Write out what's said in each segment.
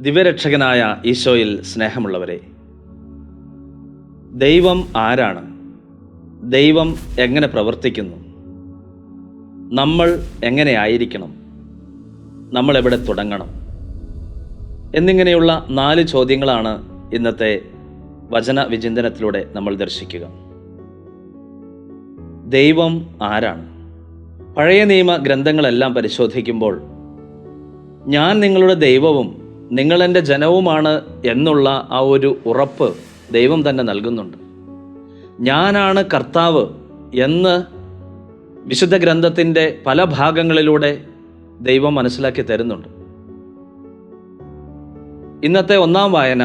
ദിവ്യരക്ഷകനായ ഈശോയിൽ സ്നേഹമുള്ളവരെ, ദൈവം ആരാണ്? ദൈവം എങ്ങനെ പ്രവർത്തിക്കുന്നു? നമ്മൾ എങ്ങനെയായിരിക്കണം? നമ്മൾ എവിടെ തുടങ്ങണം? എന്നിങ്ങനെയുള്ള 4 ചോദ്യങ്ങളാണ് ഇന്നത്തെ വചന വിചിന്തനത്തിലൂടെ നമ്മൾ ദർശിക്കുക. ദൈവം ആരാണ്? പഴയ നിയമ ഗ്രന്ഥങ്ങളെല്ലാം പരിശോധിക്കുമ്പോൾ ഞാൻ നിങ്ങളുടെ ദൈവവും നിങ്ങളെൻ്റെ ജനവുമാണ് എന്നുള്ള ആ ഒരു ഉറപ്പ് ദൈവം തന്നെ നൽകുന്നുണ്ട്. ഞാനാണ് കർത്താവ് എന്ന് വിശുദ്ധ ഗ്രന്ഥത്തിൻ്റെ പല ഭാഗങ്ങളിലൂടെ ദൈവം മനസ്സിലാക്കി തരുന്നുണ്ട്. ഇന്നത്തെ 1-ാം വായന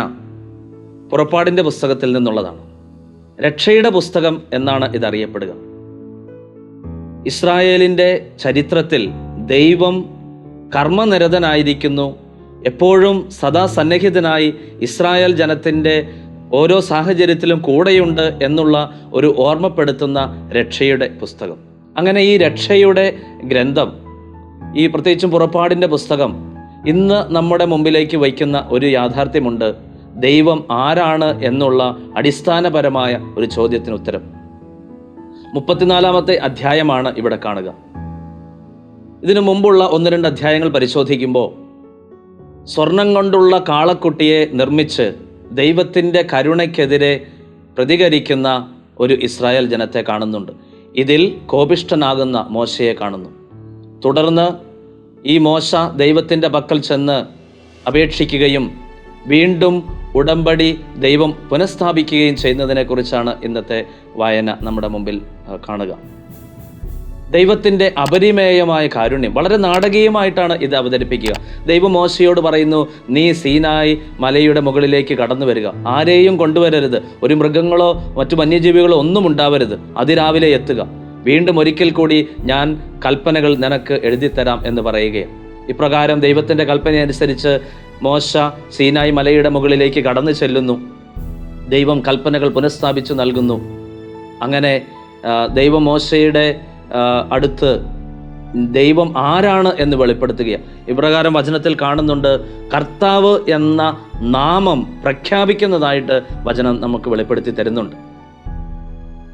പുറപ്പാടിൻ്റെ പുസ്തകത്തിൽ നിന്നുള്ളതാണ്. രക്ഷയുടെ പുസ്തകം എന്നാണ് ഇതറിയപ്പെടുക. ഇസ്രായേലിൻ്റെ ചരിത്രത്തിൽ ദൈവം കർമ്മനിരതനായിരിക്കുന്നു, എപ്പോഴും സദാ സന്നിഹിതനായി ഇസ്രായേൽ ജനത്തിൻ്റെ ഓരോ സാഹചര്യത്തിലും കൂടെയുണ്ട് എന്നുള്ള ഒരു ഓർമ്മപ്പെടുത്തുന്ന രക്ഷയുടെ പുസ്തകം. അങ്ങനെ ഈ രക്ഷയുടെ ഗ്രന്ഥം, ഈ പ്രത്യേകിച്ചും പുറപ്പാടിൻ്റെ പുസ്തകം ഇന്ന് നമ്മുടെ മുമ്പിലേക്ക് വയ്ക്കുന്ന ഒരു യാഥാർത്ഥ്യമുണ്ട്. ദൈവം ആരാണ് എന്നുള്ള അടിസ്ഥാനപരമായ ഒരു ചോദ്യത്തിന് ഉത്തരം 34-ാമത്തെ അധ്യായമാണ് ഇവിടെ കാണുക. ഇതിനു മുമ്പുള്ള 1-2 അധ്യായങ്ങൾ പരിശോധിക്കുമ്പോൾ സ്വർണം കൊണ്ടുള്ള കാളക്കുട്ടിയെ നിർമ്മിച്ച് ദൈവത്തിൻ്റെ കരുണയ്ക്കെതിരെ പ്രതികരിക്കുന്ന ഒരു ഇസ്രായേൽ ജനത്തെ കാണുന്നുണ്ട്. ഇതിൽ കോപിഷ്ഠനാകുന്ന മോശയെ കാണുന്നു. തുടർന്ന് ഈ മോശ ദൈവത്തിൻ്റെ പക്കൽ ചെന്ന് അപേക്ഷിക്കുകയും വീണ്ടും ഉടമ്പടി ദൈവം പുനഃസ്ഥാപിക്കുകയും ചെയ്യുന്നതിനെക്കുറിച്ചാണ് ഇന്നത്തെ വായന നമ്മുടെ മുമ്പിൽ കാണുക. ദൈവത്തിൻ്റെ അപരിമേയമായ കാരുണ്യം വളരെ നാടകീയമായിട്ടാണ് ഇത് അവതരിപ്പിക്കുക. ദൈവം മോശയോട് പറയുന്നു, നീ സീനായി മലയുടെ മുകളിലേക്ക് കടന്നു വരിക, ആരെയും കൊണ്ടുവരരുത്, ഒരു മൃഗങ്ങളോ മറ്റു വന്യജീവികളോ ഒന്നും ഉണ്ടാവരുത്, അതിരാവിലെ എത്തുക, വീണ്ടും ഒരിക്കൽ കൂടി ഞാൻ കൽപ്പനകൾ നിനക്ക് എഴുതിത്തരാം എന്ന് പറയുകയാണ്. ഇപ്രകാരം ദൈവത്തിൻ്റെ കൽപ്പന അനുസരിച്ച് മോശ സീനായി മലയുടെ മുകളിലേക്ക് കടന്നു ചെല്ലുന്നു. ദൈവം കൽപ്പനകൾ പുനഃസ്ഥാപിച്ചു നൽകുന്നു. അങ്ങനെ ദൈവം മോശയുടെ അടുത്ത് ദൈവം ആരാണ് എന്ന് വെളിപ്പെടുത്തുകയാണ്. ഇപ്രകാരം വചനത്തിൽ കാണുന്നുണ്ട്, കർത്താവ് എന്ന നാമം പ്രഖ്യാപിക്കുന്നതായിട്ട് വചനം നമുക്ക് വെളിപ്പെടുത്തി തരുന്നുണ്ട്.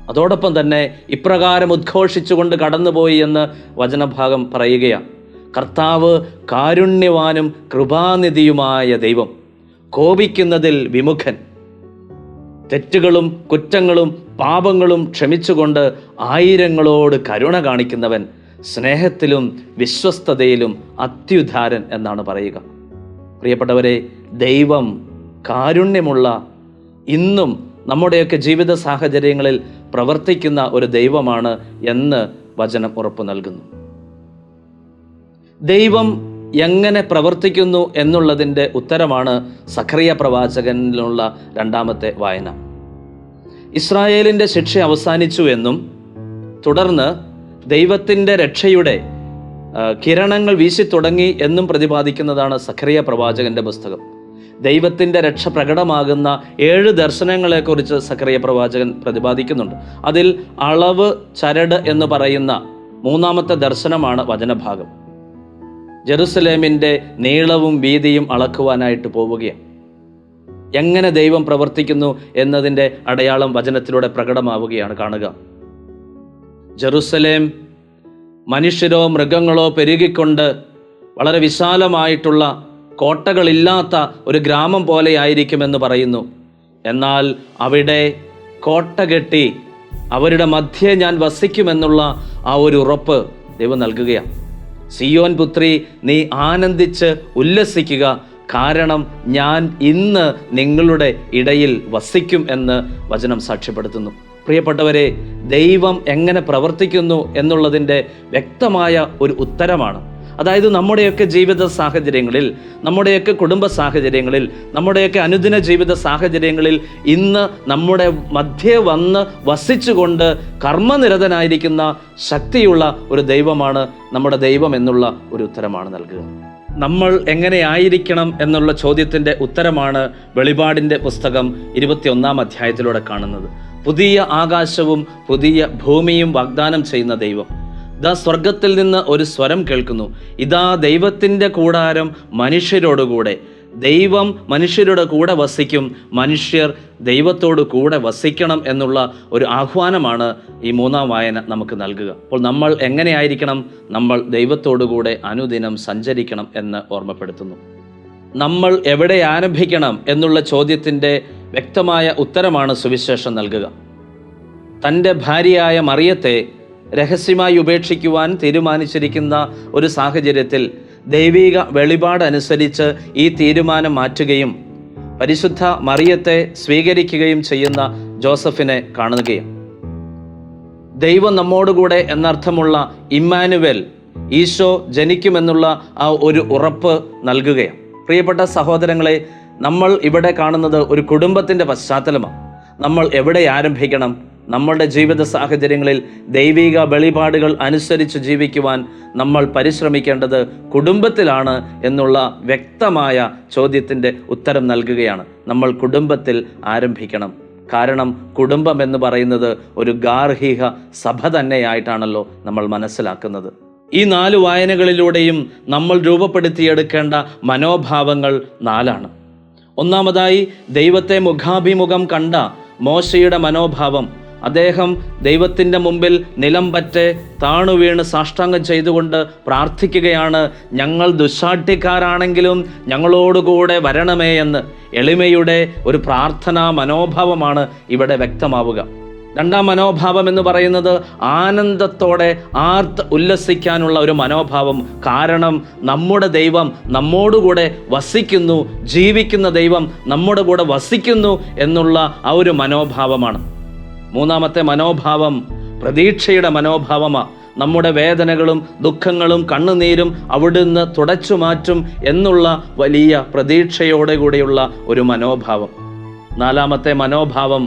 അതോടൊപ്പം തന്നെ ഇപ്രകാരം ഉദ്ഘോഷിച്ചുകൊണ്ട് കടന്നുപോയി എന്ന് വചനഭാഗം പറയുകയാണ്. കർത്താവ് കാരുണ്യവാനും കൃപാനിധിയുമായ ദൈവം, കോപിക്കുന്നതിൽ വിമുഖൻ, തെറ്റുകളും കുറ്റങ്ങളും പാപങ്ങളും ക്ഷമിച്ചുകൊണ്ട് ആയിരങ്ങളോട് കരുണ കാണിക്കുന്നവൻ, സ്നേഹത്തിലും വിശ്വസ്തതയിലും അത്യുദാരൻ എന്നാണ് പറയുക. പ്രിയപ്പെട്ടവരെ, ദൈവം കാരുണ്യമുള്ള, ഇന്നും നമ്മുടെയൊക്കെ ജീവിത സാഹചര്യങ്ങളിൽ പ്രവർത്തിക്കുന്ന ഒരു ദൈവമാണ് എന്ന് വചനം ഉറപ്പു നൽകുന്നു. ദൈവം എങ്ങനെ പ്രവർത്തിക്കുന്നു എന്നുള്ളതിൻ്റെ ഉത്തരമാണ് സഖറിയ പ്രവാചകനിലുള്ള 2-ാമത്തെ വായന. ഇസ്രായേലിൻ്റെ ശിക്ഷ അവസാനിച്ചു എന്നും തുടർന്ന് ദൈവത്തിൻ്റെ രക്ഷയുടെ കിരണങ്ങൾ വീശി തുടങ്ങി എന്നും പ്രതിപാദിക്കുന്നതാണ് സഖറിയ പ്രവാചകന്റെ പുസ്തകം. ദൈവത്തിൻ്റെ രക്ഷ പ്രകടമാകുന്ന 7 ദർശനങ്ങളെക്കുറിച്ച് സഖറിയ പ്രവാചകൻ പ്രതിപാദിക്കുന്നുണ്ട്. അതിൽ അളവ് ചരട് എന്ന് പറയുന്ന 3-ാമത്തെ ദർശനമാണ് വചനഭാഗം. ജെറുസലേമിൻ്റെ നീളവും വീതിയും അളക്കുവാനായിട്ട് പോവുകയാണ്. എങ്ങനെ ദൈവം പ്രവർത്തിക്കുന്നു എന്നതിൻ്റെ അടയാളം വചനത്തിലൂടെ പ്രകടമാവുകയാണ് കാണുക. ജെറുസലേം മനുഷ്യരോ മൃഗങ്ങളോ പെരുകിക്കൊണ്ട് വളരെ വിശാലമായിട്ടുള്ള കോട്ടകളില്ലാത്ത ഒരു ഗ്രാമം പോലെയായിരിക്കുമെന്ന് പറയുന്നു. എന്നാൽ അവിടെ കോട്ട കെട്ടി അവരുടെ മധ്യേ ഞാൻ വസിക്കുമെന്നുള്ള ആ ഒരു ഉറപ്പ് ദൈവം നൽകുകയാണ്. സിയോൻ പുത്രി, നീ ആനന്ദിച്ച് ഉല്ലസിക്കുക, കാരണം ഞാൻ ഇന്ന് നിങ്ങളുടെ ഇടയിൽ വസിക്കും എന്ന് വചനം സാക്ഷ്യപ്പെടുത്തുന്നു. പ്രിയപ്പെട്ടവരെ, ദൈവം എങ്ങനെ പ്രവർത്തിക്കുന്നു എന്നുള്ളതിൻ്റെ വ്യക്തമായ ഒരു ഉത്തരമാണ്. അതായത് നമ്മുടെയൊക്കെ ജീവിത സാഹചര്യങ്ങളിൽ, നമ്മുടെയൊക്കെ കുടുംബ സാഹചര്യങ്ങളിൽ, നമ്മുടെയൊക്കെ അനുദിന ജീവിത സാഹചര്യങ്ങളിൽ ഇന്ന് നമ്മുടെ മധ്യേ വന്ന് വസിച്ചുകൊണ്ട് കർമ്മനിരതനായിരിക്കുന്ന ശക്തിയുള്ള ഒരു ദൈവമാണ് നമ്മുടെ ദൈവം എന്നുള്ള ഒരു ഉത്തരമാണ് നൽകുക. നമ്മൾ എങ്ങനെയായിരിക്കണം എന്നുള്ള ചോദ്യത്തിൻ്റെ ഉത്തരമാണ് വെളിപാടിൻ്റെ പുസ്തകം 21-ാം അധ്യായത്തിലൂടെ കാണുന്നത്. പുതിയ ആകാശവും പുതിയ ഭൂമിയും വാഗ്ദാനം ചെയ്യുന്ന ദൈവം. ഇതാ സ്വർഗത്തിൽ നിന്ന് ഒരു സ്വരം കേൾക്കുന്നു, ഇതാ ദൈവത്തിൻ്റെ കൂടാരം മനുഷ്യരോടുകൂടെ, ദൈവം മനുഷ്യരുടെ കൂടെ വസിക്കും, മനുഷ്യർ ദൈവത്തോട് കൂടെ വസിക്കണം എന്നുള്ള ഒരു ആഹ്വാനമാണ് ഈ മൂന്നാം വായന നമുക്ക് നൽകുക. അപ്പോൾ നമ്മൾ എങ്ങനെയായിരിക്കണം? നമ്മൾ ദൈവത്തോടു കൂടെ അനുദിനം സഞ്ചരിക്കണം എന്ന് ഓർമ്മപ്പെടുത്തുന്നു. നമ്മൾ എവിടെ ആരംഭിക്കണം എന്നുള്ള ചോദ്യത്തിൻ്റെ വ്യക്തമായ ഉത്തരമാണ് സുവിശേഷം നൽകുക. തൻ്റെ ഭാര്യയായ മറിയത്തെ രഹസ്യമായി ഉപേക്ഷിക്കുവാൻ തീരുമാനിച്ചിരിക്കുന്ന ഒരു സാഹചര്യത്തിൽ ദൈവിക വെളിപാടനുസരിച്ച് ഈ തീരുമാനം മാറ്റുകയും പരിശുദ്ധ മറിയത്തെ സ്വീകരിക്കുകയും ചെയ്യുന്ന ജോസഫിനെ കാണുകയും ദൈവം നമ്മോടുകൂടെ എന്നർത്ഥമുള്ള ഇമ്മാനുവേൽ, ഈശോ ജനിക്കുമെന്നുള്ള ആ ഒരു ഉറപ്പ് നൽകുകയാണ്. പ്രിയപ്പെട്ട സഹോദരങ്ങളെ, നമ്മൾ ഇവിടെ കാണുന്നത് ഒരു കുടുംബത്തിൻ്റെ പശ്ചാത്തലമാണ്. നമ്മൾ എവിടെ ആരംഭിക്കണം? നമ്മളുടെ ജീവിത സാഹചര്യങ്ങളിൽ ദൈവിക വെളിപാടുകൾ അനുസരിച്ച് ജീവിക്കുവാൻ നമ്മൾ പരിശ്രമിക്കേണ്ടത് കുടുംബത്തിലാണ് എന്നുള്ള വ്യക്തമായ ചോദ്യത്തിൻ്റെ ഉത്തരം നൽകുകയാണ്. നമ്മൾ കുടുംബത്തിൽ ആരംഭിക്കണം. കാരണം കുടുംബം എന്ന് പറയുന്നത് ഒരു ഗാർഹിക സഭ തന്നെയായിട്ടാണല്ലോ നമ്മൾ മനസ്സിലാക്കുന്നത്. ഈ 4 വായനകളിലൂടെയും നമ്മൾ രൂപപ്പെടുത്തിയെടുക്കേണ്ട മനോഭാവങ്ങൾ 4ആണ്. ഒന്നാമതായി, ദൈവത്തെ മുഖാഭിമുഖം കണ്ട മോശയുടെ മനോഭാവം. അദ്ദേഹം ദൈവത്തിൻ്റെ മുമ്പിൽ നിലം പറ്റെ താണുവീണ് സാഷ്ടാംഗം ചെയ്തുകൊണ്ട് പ്രാർത്ഥിക്കുകയാണ്, ഞങ്ങൾ ദുശ്ശാഠ്യക്കാരാണെങ്കിലും ഞങ്ങളോടുകൂടെ വരണമേ എന്ന്. എളിമയുടെ ഒരു പ്രാർത്ഥനാ മനോഭാവമാണ് ഇവിടെ വ്യക്തമാവുക. രണ്ടാം മനോഭാവം എന്ന് പറയുന്നത് ആനന്ദത്തോടെ ഉല്ലസിക്കാനുള്ള ഒരു മനോഭാവം. കാരണം നമ്മുടെ ദൈവം നമ്മോടുകൂടെ വസിക്കുന്നു, ജീവിക്കുന്ന ദൈവം നമ്മുടെ കൂടെ വസിക്കുന്നു എന്നുള്ള ആ ഒരു മനോഭാവമാണ്. മൂന്നാമത്തെ മനോഭാവം പ്രതീക്ഷയുടെ മനോഭാവമാണ്. നമ്മുടെ വേദനകളും ദുഃഖങ്ങളും കണ്ണുനീരും അവിടുന്ന് തുടച്ചു മാറ്റും എന്നുള്ള വലിയ പ്രതീക്ഷയോടെ കൂടിയുള്ള ഒരു മനോഭാവം. നാലാമത്തെ മനോഭാവം,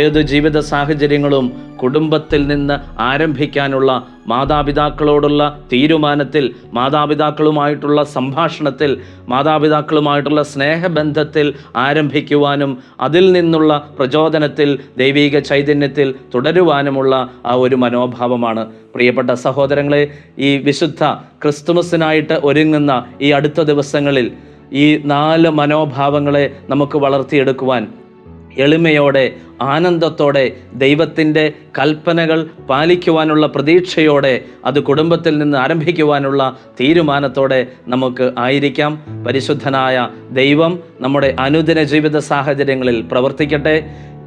ഏത് ജീവിത സാഹചര്യങ്ങളും കുടുംബത്തിൽ നിന്ന് ആരംഭിക്കാനുള്ള മാതാപിതാക്കളോടുള്ള തീരുമാനത്തിൽ, മാതാപിതാക്കളുമായിട്ടുള്ള സംഭാഷണത്തിൽ, മാതാപിതാക്കളുമായിട്ടുള്ള സ്നേഹബന്ധത്തിൽ ആരംഭിക്കുവാനും അതിൽ നിന്നുള്ള പ്രചോദനത്തിൽ ദൈവിക ചൈതന്യത്തിൽ തുടരുവാനുമുള്ള ആ ഒരു മനോഭാവമാണ്. പ്രിയപ്പെട്ട സഹോദരങ്ങളെ, ഈ വിശുദ്ധ ക്രിസ്തുമസിനായിട്ട് ഒരുങ്ങുന്ന ഈ അടുത്ത ദിവസങ്ങളിൽ ഈ 4 മനോഭാവങ്ങളെ നമുക്ക് വളർത്തിയെടുക്കുവാൻ എളിമയോടെ, ആനന്ദത്തോടെ, ദൈവത്തിൻ്റെ കൽപ്പനകൾ പാലിക്കുവാനുള്ള പ്രതീക്ഷയോടെ, അത് കുടുംബത്തിൽ നിന്ന് ആരംഭിക്കുവാനുള്ള തീരുമാനത്തോടെ നമുക്ക് ആയിരിക്കാം. പരിശുദ്ധനായ ദൈവം നമ്മുടെ അനുദിന ജീവിത സാഹചര്യങ്ങളിൽ പ്രവർത്തിക്കട്ടെ.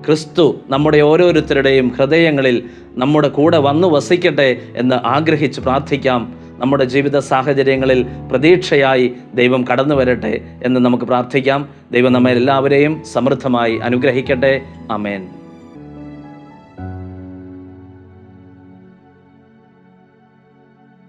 ക്രിസ്തു നമ്മുടെ ഓരോരുത്തരുടെയും ഹൃദയങ്ങളിൽ നമ്മുടെ കൂടെ വന്നു വസിക്കട്ടെ എന്ന് ആഗ്രഹിച്ച് പ്രാർത്ഥിക്കാം. നമ്മുടെ ജീവിത സാഹചര്യങ്ങളിൽ പ്രതീക്ഷയായി ദൈവം കടന്നു വരട്ടെ എന്ന് നമുക്ക് പ്രാർത്ഥിക്കാം. ദൈവം നമ്മെ എല്ലാവരെയും സമൃദ്ധമായി അനുഗ്രഹിക്കട്ടെ. ആമേൻ.